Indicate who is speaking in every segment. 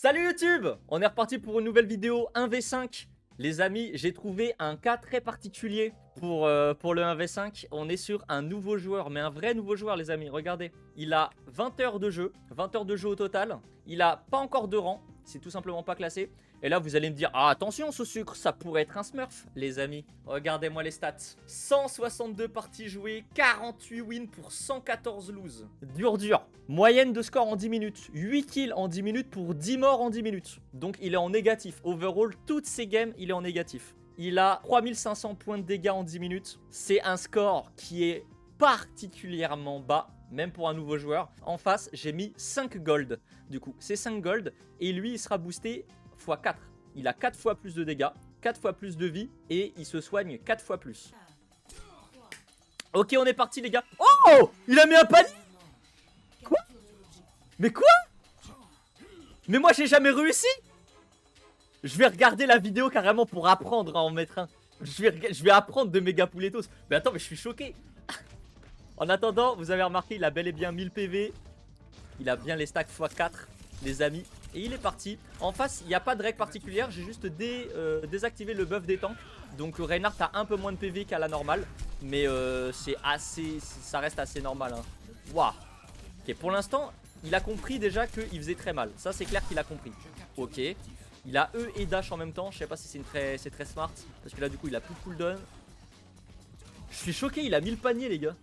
Speaker 1: Salut YouTube! On est reparti pour une nouvelle vidéo 1v5. Les amis, j'ai trouvé un cas très particulier pour le 1v5. On est sur un nouveau joueur, mais un vrai nouveau joueur les amis. Regardez, il a 20 heures de jeu, 20 heures de jeu au total. Il a pas encore de rang, c'est tout simplement pas classé. Et là vous allez me dire, ah attention ce sucre, ça pourrait être un smurf les amis. Regardez-moi les stats. 162 parties jouées, 48 wins pour 114 loses. Dur. Moyenne de score en 10 minutes, 8 kills en 10 minutes pour 10 morts en 10 minutes. Donc il est en négatif. Overall, toutes ses games, il est en négatif. Il a 3500 points de dégâts en 10 minutes. C'est un score qui est particulièrement bas, même pour un nouveau joueur. En face, j'ai mis 5 gold. Du coup, c'est 5 gold. Et lui, il sera boosté x 4. Il a 4 fois plus de dégâts, 4 fois plus de vie. Et il se soigne 4 fois plus. Ok, on est parti les gars. Oh! Il a mis un panier. Quoi? Mais quoi? Mais moi, j'ai jamais réussi. Je vais regarder la vidéo carrément pour apprendre à en mettre un. Je vais apprendre de Megapouletos. Mais attends, mais je suis choqué. En attendant, vous avez remarqué, il a bel et bien 1000 PV. Il a bien les stacks x4, les amis. Et il est parti. En face, il n'y a pas de règle particulière. J'ai juste désactivé le buff des tanks. Donc Reinhardt a un peu moins de PV qu'à la normale. Mais c'est assez, ça reste assez normal. Hein. Waouh. Ok, pour l'instant, il a compris déjà qu'il faisait très mal. Ça, c'est clair qu'il a compris. Ok. Il a E et dash en même temps. Je sais pas si c'est très smart. Parce que là, du coup, il a plus de cooldown. Je suis choqué, il a mis le panier, les gars.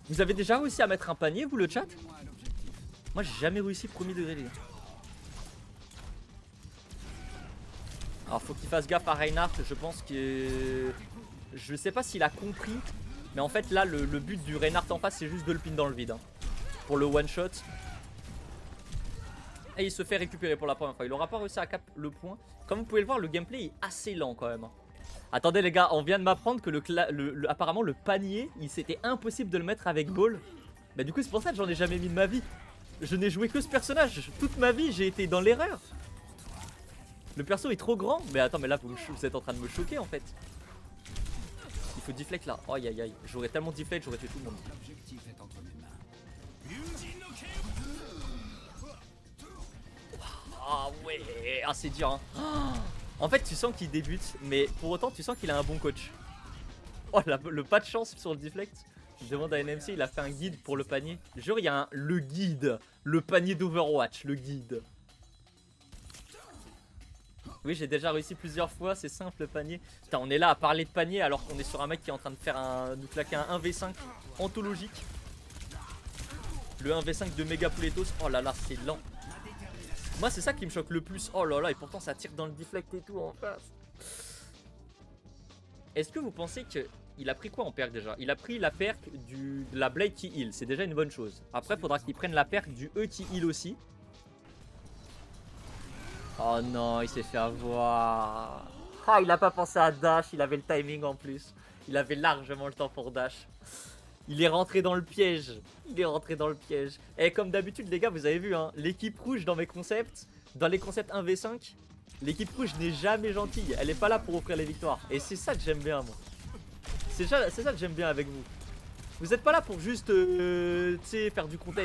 Speaker 1: Vous avez déjà réussi à mettre un panier, vous, le chat? Moi, j'ai jamais réussi premier degré, les gars. Alors, faut qu'il fasse gaffe à Reinhardt. Je pense que... Je sais pas s'il a compris. Mais en fait, là, le but du Reinhardt en face, c'est juste de le pin dans le vide. Hein, pour le one-shot. Et il se fait récupérer pour la première fois. Il aura pas réussi à cap le point. Comme vous pouvez le voir, le gameplay est assez lent quand même. Attendez les gars, on vient de m'apprendre que apparemment le panier, c'était impossible de le mettre avec Ball. Bah du coup c'est pour ça que j'en ai jamais mis de ma vie. Je n'ai joué que ce personnage. Toute ma vie j'ai été dans l'erreur. Le perso est trop grand. Mais attends, mais là vous êtes en train de me choquer en fait. Il faut deflect là. Aïe aïe aïe. J'aurais tellement deflect, j'aurais tué tout le monde. Ah ouais, ah c'est dur hein. En fait tu sens qu'il débute, mais pour autant tu sens qu'il a un bon coach. Oh le pas de chance sur le deflect. Je demande à NMC, il a fait un guide pour le panier. Genre il y a le guide, le panier d'Overwatch, le guide. Oui j'ai déjà réussi plusieurs fois, c'est simple le panier. Putain on est là à parler de panier alors qu'on est sur un mec qui est en train de faire nous claquer un 1v5 anthologique. Le 1v5 de Megapouletos, oh là là c'est lent. Moi c'est ça qui me choque le plus. Oh là là, et pourtant ça tire dans le deflect et tout en face. Est-ce que vous pensez qu'il a pris quoi en perk déjà? Il a pris la perk de la Blade qui heal, c'est déjà une bonne chose. Après il faudra qu'il prenne la perk du E qui heal aussi. Oh non, il s'est fait avoir. Ah il a pas pensé à dash, il avait le timing en plus. Il avait largement le temps pour dash. Il est rentré dans le piège. Il est rentré dans le piège. Et comme d'habitude les gars, vous avez vu hein, l'équipe rouge dans mes concepts, dans les concepts 1v5, l'équipe rouge n'est jamais gentille. Elle est pas là pour offrir les victoires. Et c'est ça que j'aime bien moi. C'est ça que j'aime bien avec vous. Vous êtes pas là pour juste tu sais, faire du content.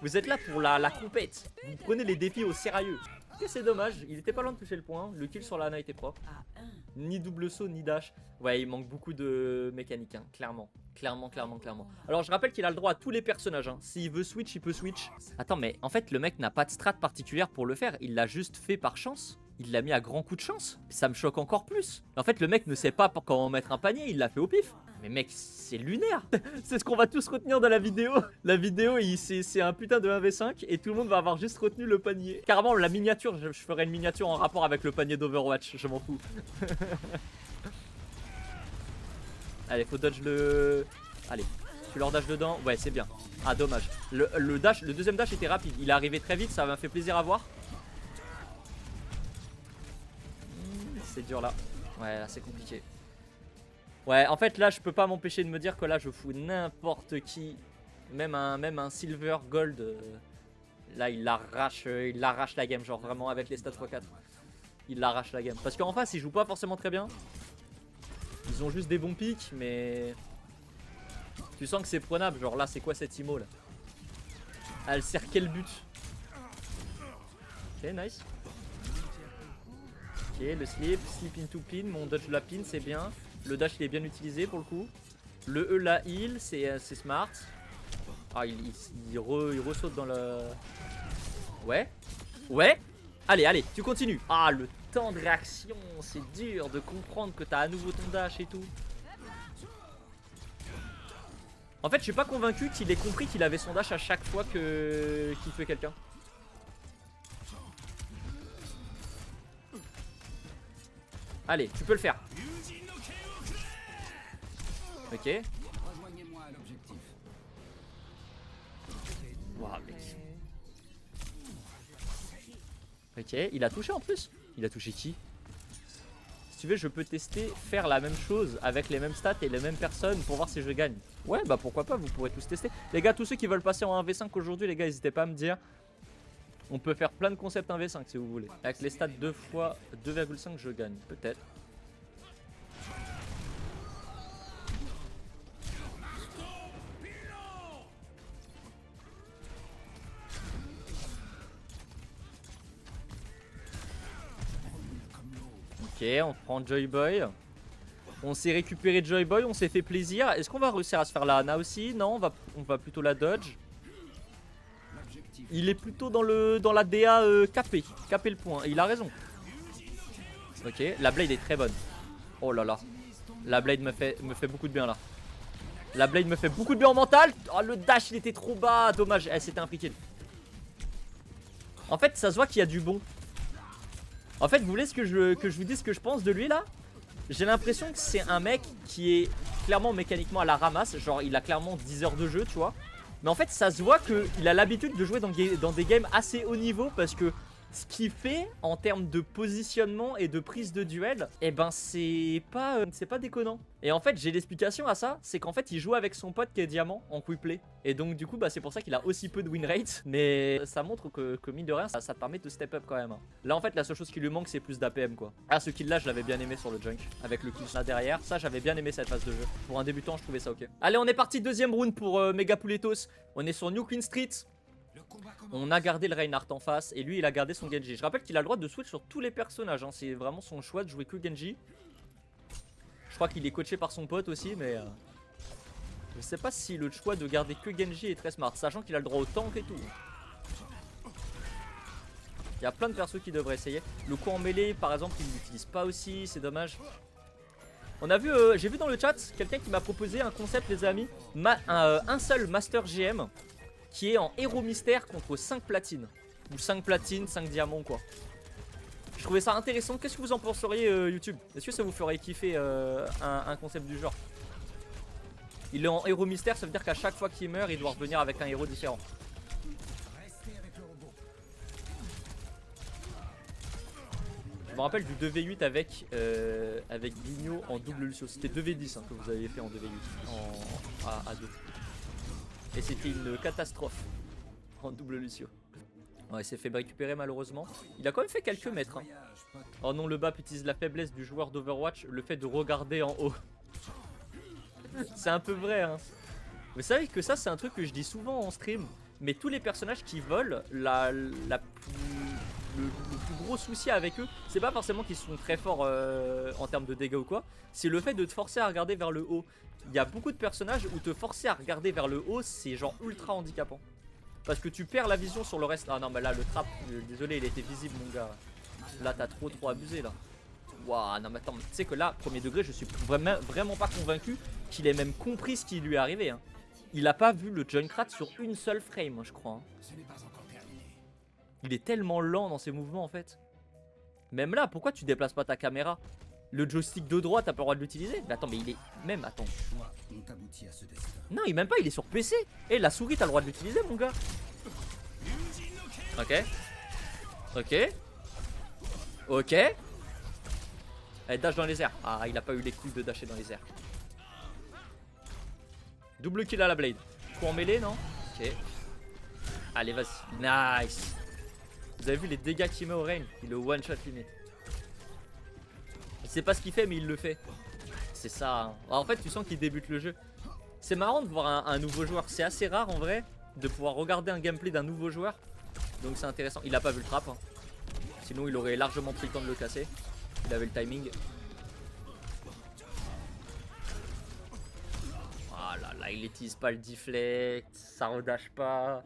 Speaker 1: Vous êtes là pour la compète. Vous prenez les défis au sérieux. Et c'est dommage, il était pas loin de toucher le point. Le kill sur la Ana était propre. Ni double saut, ni dash. Ouais, il manque beaucoup de mécanique, hein, clairement. Clairement. Alors, je rappelle qu'il a le droit à tous les personnages. Hein. S'il veut switch, il peut switch. Attends, mais en fait, le mec n'a pas de strat particulière pour le faire. Il l'a juste fait par chance. Il l'a mis à grand coup de chance. Ça me choque encore plus. En fait, le mec ne sait pas comment mettre un panier. Il l'a fait au pif. Mais mec, c'est lunaire. C'est ce qu'on va tous retenir dans la vidéo. La vidéo, c'est un putain de 1v5 et tout le monde va avoir juste retenu le panier. Carrément, la miniature, je ferai une miniature en rapport avec le panier d'Overwatch. Je m'en fous. Allez, faut dodge le... Allez, tu leur dash dedans. Ouais, c'est bien. Ah, dommage. Le deuxième dash était rapide. Il est arrivé très vite, ça m'a fait plaisir à voir. C'est dur là. Ouais, là c'est compliqué. Ouais, en fait là je peux pas m'empêcher de me dire que là je fous n'importe qui. Même un silver gold. Là il l'arrache la game, genre vraiment avec les stats x4. Il l'arrache la game. Parce qu'en face ils jouent pas forcément très bien. Ils ont juste des bons pics, mais tu sens que c'est prenable. Genre là c'est quoi cette IMO là? Elle sert quel but? Ok, nice. Ok, le slip into pin, mon dodge de la pin, c'est bien. Le dash, il est bien utilisé pour le coup. Le E, la heal, c'est smart. Ah, il ressaute dans le... Ouais. Ouais. Allez, allez, tu continues. Ah, le temps de réaction, c'est dur de comprendre que t'as à nouveau ton dash et tout. En fait, je suis pas convaincu qu'il ait compris qu'il avait son dash à chaque fois qu'il tuait quelqu'un. Allez, tu peux le faire. Ok. Wow, mec. Ok, il a touché en plus. Il a touché qui? Si tu veux, je peux tester faire la même chose avec les mêmes stats et les mêmes personnes pour voir si je gagne. Ouais, bah pourquoi pas, vous pourrez tous tester. Les gars, tous ceux qui veulent passer en 1v5 aujourd'hui, les gars, n'hésitez pas à me dire. On peut faire plein de concepts 1v5 si vous voulez. Avec les stats 2 fois 2,5, je gagne. Peut-être. Ok, on prend Joy Boy. On s'est récupéré Joy Boy, on s'est fait plaisir. Est-ce qu'on va réussir à se faire la Ana aussi? Non, on va plutôt la dodge. Il est plutôt dans la DA capé. Capé le point. Et il a raison. Ok, la Blade est très bonne. Oh là là. La Blade me fait beaucoup de bien là. La Blade me fait beaucoup de bien en mental. Oh, le dash il était trop bas. Dommage, c'était un free kill. En fait, ça se voit qu'il y a du bon. En fait, vous voulez que je vous dise ce que je pense de lui là? J'ai l'impression que c'est un mec qui est clairement mécaniquement à la ramasse. Genre, il a clairement 10 heures de jeu, tu vois. Mais en fait, ça se voit qu'il a l'habitude de jouer dans des games assez haut niveau parce que ce qu'il fait en termes de positionnement et de prise de duel, eh ben c'est pas déconnant. Et en fait, j'ai l'explication à ça, c'est qu'en fait, il joue avec son pote qui est diamant en quick play. Et donc du coup, bah, c'est pour ça qu'il a aussi peu de win rate. Mais ça montre que mine de rien, ça te permet de step up quand même. Là, en fait, la seule chose qui lui manque, c'est plus d'APM quoi. Ah, ce kill là, je l'avais bien aimé sur le junk. Avec le kill là derrière, ça, j'avais bien aimé cette phase de jeu. Pour un débutant, je trouvais ça ok. Allez, on est parti, deuxième round pour Megapouletos. On est sur New Queen Street. On a gardé le Reinhardt en face et lui il a gardé son Genji. Je rappelle qu'il a le droit de switch sur tous les personnages, hein. C'est vraiment son choix de jouer que Genji. Je crois qu'il est coaché par son pote aussi, mais je sais pas si le choix de garder que Genji est très smart, sachant qu'il a le droit au tank et tout. Il y a plein de persos qui devraient essayer. Le coup en mêlée par exemple il l'utilise pas aussi, c'est dommage. On a vu, j'ai vu dans le chat quelqu'un qui m'a proposé un concept les amis, un seul Master GM qui est en héros mystère contre 5 platines. Ou 5 platines, 5 diamants quoi. Je trouvais ça intéressant. Qu'est-ce que vous en penseriez YouTube? Est-ce que ça vous ferait kiffer un concept du genre? Il est en héros mystère, ça veut dire qu'à chaque fois qu'il meurt, il doit revenir avec un héros différent. Je me rappelle du 2v8 avec Guignol en double Lucio. C'était 2v10 hein, que vous avez fait en 2v8 à 2. Et c'était une catastrophe en double Lucio. Ouais, il s'est fait récupérer malheureusement. Il a quand même fait quelques mètres. Hein. Oh non, le BAP utilise la faiblesse du joueur d'Overwatch, le fait de regarder en haut. C'est un peu vrai. Hein. Vous savez que ça, c'est un truc que je dis souvent en stream. Mais tous les personnages qui volent, le plus gros souci avec eux, c'est pas forcément qu'ils sont très forts en termes de dégâts ou quoi. C'est le fait de te forcer à regarder vers le haut. Il y a beaucoup de personnages où te forcer à regarder vers le haut, c'est genre ultra handicapant. Parce que tu perds la vision sur le reste. Ah non, mais là, le trap, désolé, il était visible, mon gars. Là, t'as trop abusé, là. Waouh, non, mais attends, tu sais que là, premier degré, je suis vraiment pas convaincu qu'il ait même compris ce qui lui est arrivé. Hein. Il a pas vu le Junkrat sur une seule frame, je crois. Hein. Il est tellement lent dans ses mouvements, en fait. Même là, pourquoi tu déplaces pas ta caméra? Le joystick de droite, t'as pas le droit de l'utiliser? Mais attends, mais il est... Même, attends. Non, il même pas, il est sur PC. Et la souris, t'as le droit de l'utiliser, mon gars. Ok. Ok. Ok. Allez, dash dans les airs. Ah, il a pas eu les couilles de dasher dans les airs. Double kill à la Blade. Coup en mêlée, non? Ok. Allez, vas-y. Nice. Vous avez vu les dégâts qu'il met au Rain? Il le one shot limite. Il sait pas ce qu'il fait mais il le fait. C'est ça hein. En fait tu sens qu'il débute le jeu. C'est marrant de voir un nouveau joueur. C'est assez rare en vrai de pouvoir regarder un gameplay d'un nouveau joueur. Donc c'est intéressant. Il a pas vu le trap hein. Sinon il aurait largement pris le temps de le casser. Il avait le timing. Ah là là, il utilise pas le deflect, ça redash pas.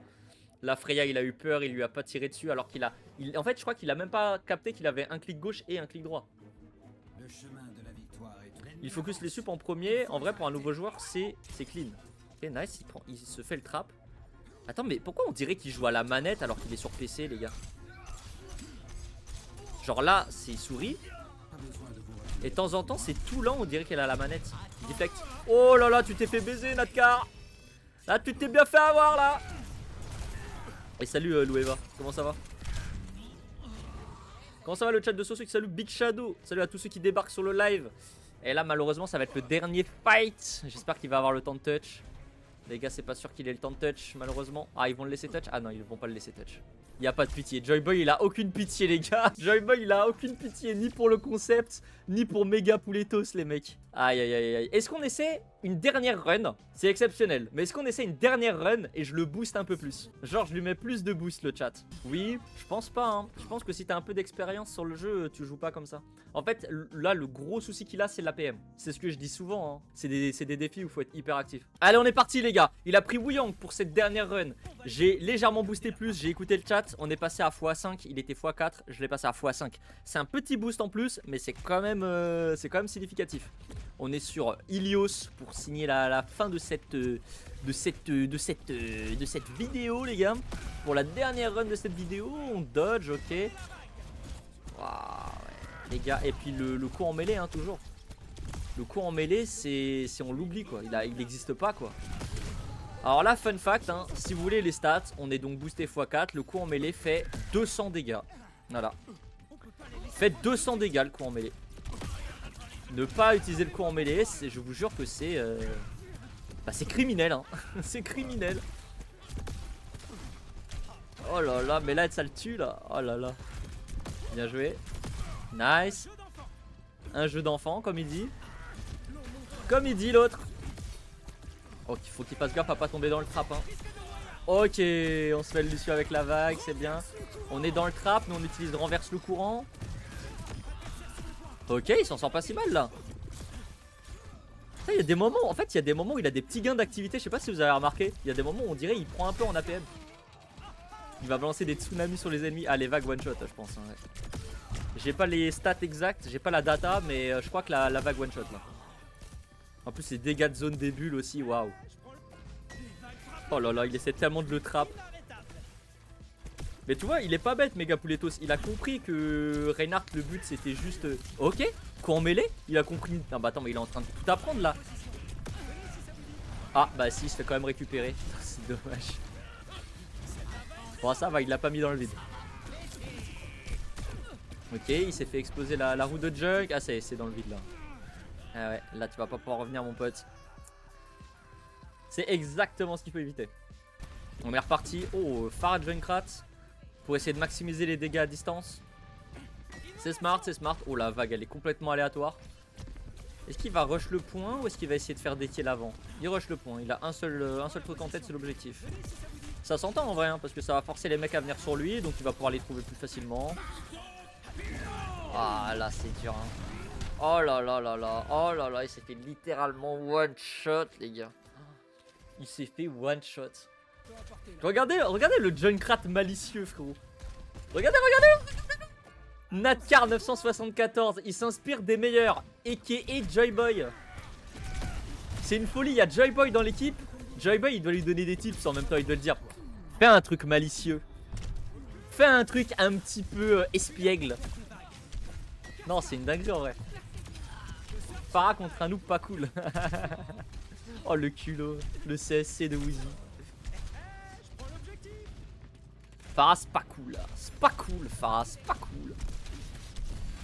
Speaker 1: Là, Freya, il a eu peur, il lui a pas tiré dessus alors qu'il a... En fait, je crois qu'il a même pas capté qu'il avait un clic gauche et un clic droit. Il focus les sups en premier. En vrai, pour un nouveau joueur, c'est clean. Ok, nice, il se fait le trap. Attends, mais pourquoi on dirait qu'il joue à la manette alors qu'il est sur PC, les gars? Genre là, c'est souris. Et de temps en temps, c'est tout lent, on dirait qu'elle a la manette. Deflect. Oh là là, tu t'es fait baiser, Natkar. Là, tu t'es bien fait avoir, là. Et salut Loueva, comment ça va? Comment ça va le chat de Soso qui salue Big Shadow? Salut à tous ceux qui débarquent sur le live. Et là malheureusement ça va être le dernier fight. J'espère qu'il va avoir le temps de touch. Les gars c'est pas sûr qu'il ait le temps de touch malheureusement. Ah ils vont le laisser touch? Ah non ils vont pas le laisser touch. Il n'y a pas de pitié. Joyboy il a aucune pitié les gars. Joyboy il a aucune pitié ni pour le concept ni pour Mega Pouletos les mecs. Aïe aïe aïe aïe. Est-ce qu'on essaie une dernière run? C'est exceptionnel. Mais est-ce qu'on essaie une dernière run et je le booste un peu plus? Genre je lui mets plus de boost le chat. Oui, je pense pas hein. Je pense que si t'as un peu d'expérience sur le jeu, tu joues pas comme ça. En fait là le gros souci qu'il a c'est l'APM. C'est ce que je dis souvent hein. C'est des défis où il faut être hyper actif. Allez on est parti les gars. Il a pris Wuyang pour cette dernière run. J'ai légèrement boosté plus, j'ai écouté le chat. On est passé à x5, il était x4, je l'ai passé à x5. C'est un petit boost en plus, mais c'est quand même significatif. On est sur Ilios pour signer la fin de cette vidéo les gars. Pour la dernière run de cette vidéo, on dodge, ok. Wow, ouais. Les gars, et puis le coup en mêlée hein, toujours. Le coup en mêlée c'est on l'oublie quoi, il n'existe pas quoi. Alors là fun fact hein, si vous voulez les stats, on est donc boosté x4, le coup en mêlée fait 200 dégâts. Voilà. Fait 200 dégâts le coup en mêlée. Ne pas utiliser le coup en mêlée, je vous jure que c'est bah, c'est criminel hein. C'est criminel. Oh là là, mais là ça le tue là. Oh là là. Bien joué. Nice. Un jeu d'enfant comme il dit. Comme il dit l'autre. Ok, il faut qu'il fasse gaffe à pas tomber dans le trap hein. Ok, on se fait le dessus avec la vague, c'est bien. On est dans le trap, mais on utilise renverse le courant. Ok, il s'en sort pas si mal là. Il y a des moments, en fait, il y a des moments où il a des petits gains d'activité. Je sais pas si vous avez remarqué. Il y a des moments où on dirait il prend un peu en APM. Il va balancer des tsunamis sur les ennemis. Ah, les vagues one shot, je pense. Hein, ouais. J'ai pas les stats exacts, j'ai pas la data, mais je crois que la vague one shot là. En plus, les dégâts de zone des bulles aussi, waouh. Oh là là, il essaie tellement de le trap. Mais tu vois, il est pas bête, Mega Pouletos. Il a compris que Reinhardt, le but c'était juste. Ok, coup en mêlée. Il a compris. Non, bah attends, mais il est en train de tout apprendre là. Ah, bah si, il se fait quand même récupérer. C'est dommage. Bon, ça va, il l'a pas mis dans le vide. Ok, il s'est fait exploser la roue de Jug. Ah, c'est dans le vide là. Ah ouais, là tu vas pas pouvoir revenir, mon pote. C'est exactement ce qu'il faut éviter. On est reparti. Oh, Farah Junkrat. Pour essayer de maximiser les dégâts à distance. C'est smart, c'est smart. Oh la vague elle est complètement aléatoire. Est-ce qu'il va rush le point ou est-ce qu'il va essayer de faire détier l'avant? Il rush le point, il a un seul truc en tête, c'est l'objectif. Ça s'entend en vrai hein, parce que ça va forcer les mecs à venir sur lui. Donc il va pouvoir les trouver plus facilement. Ah là c'est dur hein. Oh là là là là. Oh là là, il s'est fait littéralement one shot les gars. Il s'est fait one shot. Regardez le Junkrat malicieux frérot. Regardez. Natkar 974, il s'inspire des meilleurs. A.K.A. Joyboy. C'est une folie, il y a Joyboy dans l'équipe. Joyboy il doit lui donner des tips en même temps, il doit le dire. Fais un truc malicieux. Fais un truc un petit peu espiègle. Non c'est une dinguerie en vrai. Farah contre un noob pas cool. Oh le culot, le CSC de Woozy. Farah c'est pas cool là. C'est pas cool Farah, c'est pas cool.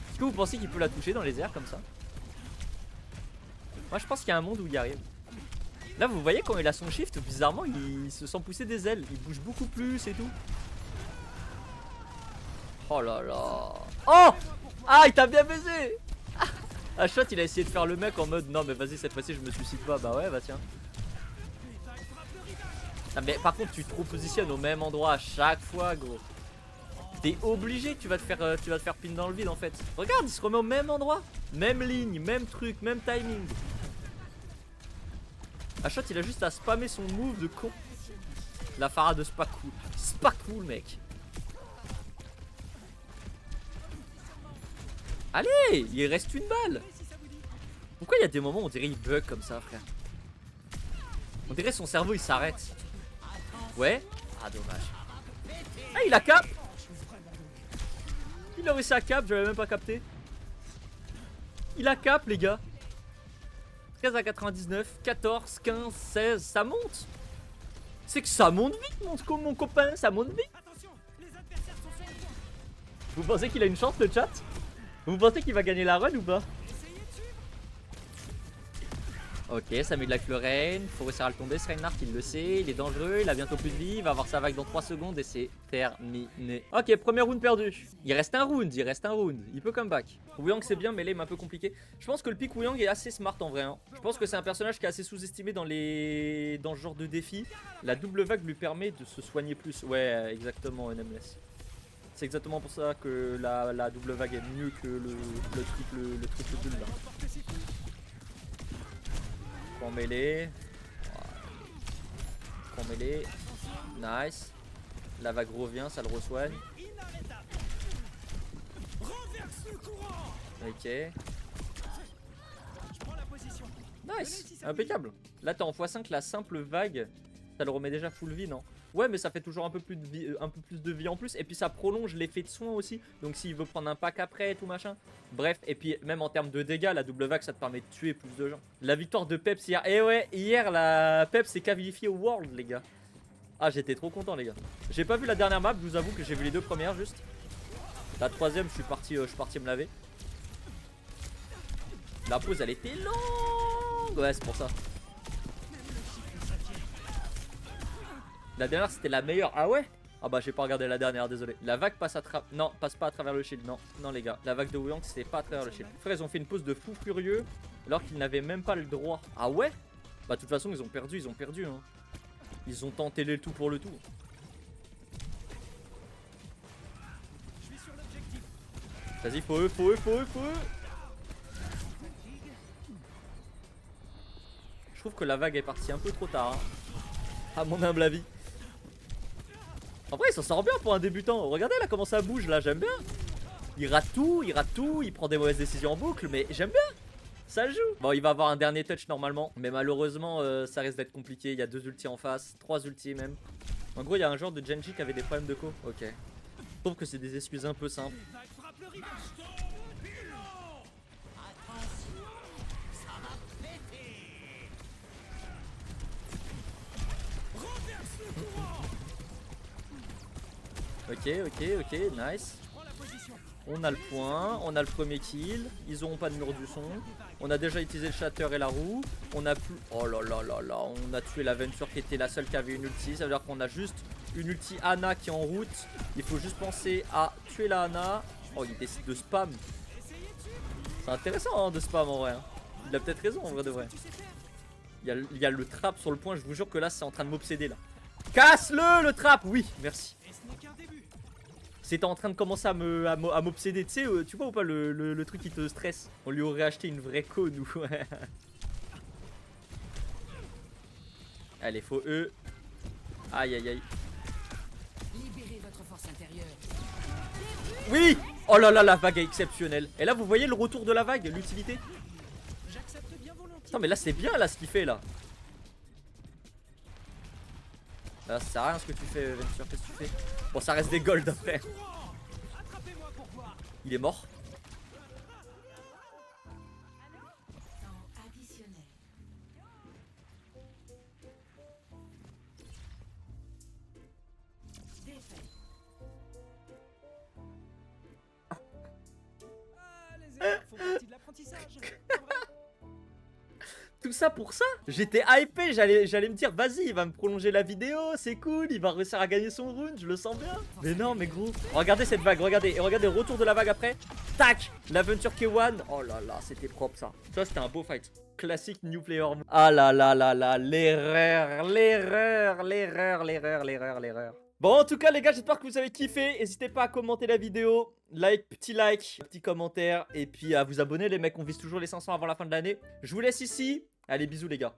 Speaker 1: Est-ce que vous pensez qu'il peut la toucher dans les airs comme ça? Moi je pense qu'il y a un monde où il y arrive. Là vous voyez quand il a son shift, bizarrement il se sent pousser des ailes. Il bouge beaucoup plus et tout. Oh là là. Oh. Ah il t'a bien baisé. Ah shot il a essayé de faire le mec en mode non mais vas-y cette fois-ci je me suicide pas. Bah ouais bah tiens. Ah mais par contre tu te repositionnes au même endroit à chaque fois gros. T'es obligé, tu vas te faire pin dans le vide en fait. Regarde, il se remet au même endroit. Même ligne, même truc, même timing. Ashot, il a juste à spammer son move de con. La Pharah de Spa cool. Spa cool, mec. Allez, il reste une balle. Pourquoi il y a des moments où on dirait il bug comme ça, frère? On dirait son cerveau il s'arrête. Ouais. Ah, dommage. Ah, il a cap. Il a réussi à cap, j'avais même pas capté. Il a cap, les gars. 13 à 99, 14, 15, 16, ça monte. C'est que ça monte vite, mon copain, ça monte vite. Vous pensez qu'il a une chance, le chat? Vous pensez qu'il va gagner la run ou pas? Ok, ça met de la Chlorane, faut réussir à le tomber, ce Reinhardt il le sait, il est dangereux, il a bientôt plus de vie, il va avoir sa vague dans 3 secondes et c'est terminé. Ok, premier round perdu. Il reste un round, il peut comeback. Wuyang c'est bien mais là il est un peu compliqué. Je pense que le pick Wuyang est assez smart en vrai. Hein. Je pense que c'est un personnage qui est assez sous-estimé dans ce genre de défi. La double vague lui permet de se soigner plus. Ouais, exactement, Nameless. C'est exactement pour ça que la double vague est mieux que le triple bulle là. En mêlée. En mêlée. Nice. La vague revient, ça le resoigne. Ok. Nice. Impeccable. Là t'es en x5, la simple vague, ça le remet déjà full vie, non? Ouais, mais ça fait toujours un peu plus de vie en plus. Et puis ça prolonge l'effet de soin aussi. Donc s'il veut prendre un pack après et tout machin. Bref, et puis même en termes de dégâts, la double vague ça te permet de tuer plus de gens. La victoire de Peps hier. Et ouais, hier la Peps s'est qualifiée au World, les gars. Ah, j'étais trop content, les gars. J'ai pas vu la dernière map, je vous avoue que j'ai vu les 2 premières juste. La 3ème, je suis parti me laver. La pause, elle était longue. Ouais, c'est pour ça. La dernière c'était la meilleure. Ah ouais? Ah bah j'ai pas regardé la dernière, désolé. La vague passe non, passe pas à travers le shield. Non, non les gars. La vague de Wuyang c'était pas à travers le shield. Frère, ils ont fait une pause de fou furieux alors qu'ils n'avaient même pas le droit. Ah ouais? Bah de toute façon ils ont perdu hein. Ils ont tenté le tout pour le tout. Vas-y, faut eux. Je trouve que la vague est partie un peu trop tard, hein, à mon humble avis. En vrai, il s'en sort bien pour un débutant. Regardez là comment ça bouge là, j'aime bien. Il rate tout, il prend des mauvaises décisions en boucle, mais j'aime bien. Ça joue. Bon, il va avoir un dernier touch normalement, mais malheureusement, ça risque d'être compliqué. Il y a 2 ultis en face, 3 ultis même. En gros, il y a un genre de Genji qui avait des problèmes de co. Ok. Je trouve que c'est des excuses un peu simples. Ok, nice. On a le point, on a le premier kill. Ils auront pas de mur du son. On a déjà utilisé le shatter et la roue. On a plus. Oh là là là là. On a tué la Venture qui était la seule qui avait une ulti. Ça veut dire qu'on a juste une ulti Ana qui est en route. Il faut juste penser à tuer la Ana. Oh, il décide de spam. C'est intéressant hein, de spam en vrai. Hein. Il a peut-être raison en vrai de vrai. Il y a le trap sur le point. Je vous jure que là c'est en train de m'obséder là. Casse-le trap. Oui, merci. C'était en train de commencer à m'obséder, tu sais, tu vois ou pas le truc qui te stresse. On lui aurait acheté une vraie cône ou ouais. Allez, faut eux. Aïe aïe aïe. Libérez votre force intérieure. Oui. Oh là là, la vague est exceptionnelle. Et là, vous voyez le retour de la vague, l'utilité. Non mais là c'est bien là ce qu'il fait là. Là ça sert à rien ce que tu fais Venture, qu'est-ce que tu fais? Bon ça reste des golds après. Il est mort. Tout ça pour ça? J'étais hypé, j'allais me dire vas-y il va me prolonger la vidéo, c'est cool, il va réussir à gagner son run, je le sens bien. Mais non mais gros, regardez cette vague, regardez, et regardez le retour de la vague après. Tac, l'aventure K1, oh là là c'était propre ça. Ça c'était un beau fight. Classique new player. Ah là là là là, l'erreur. Bon, en tout cas, les gars, j'espère que vous avez kiffé. N'hésitez pas à commenter la vidéo. Like, petit commentaire. Et puis à vous abonner, les mecs. On vise toujours les 500 avant la fin de l'année. Je vous laisse ici. Allez, bisous, les gars.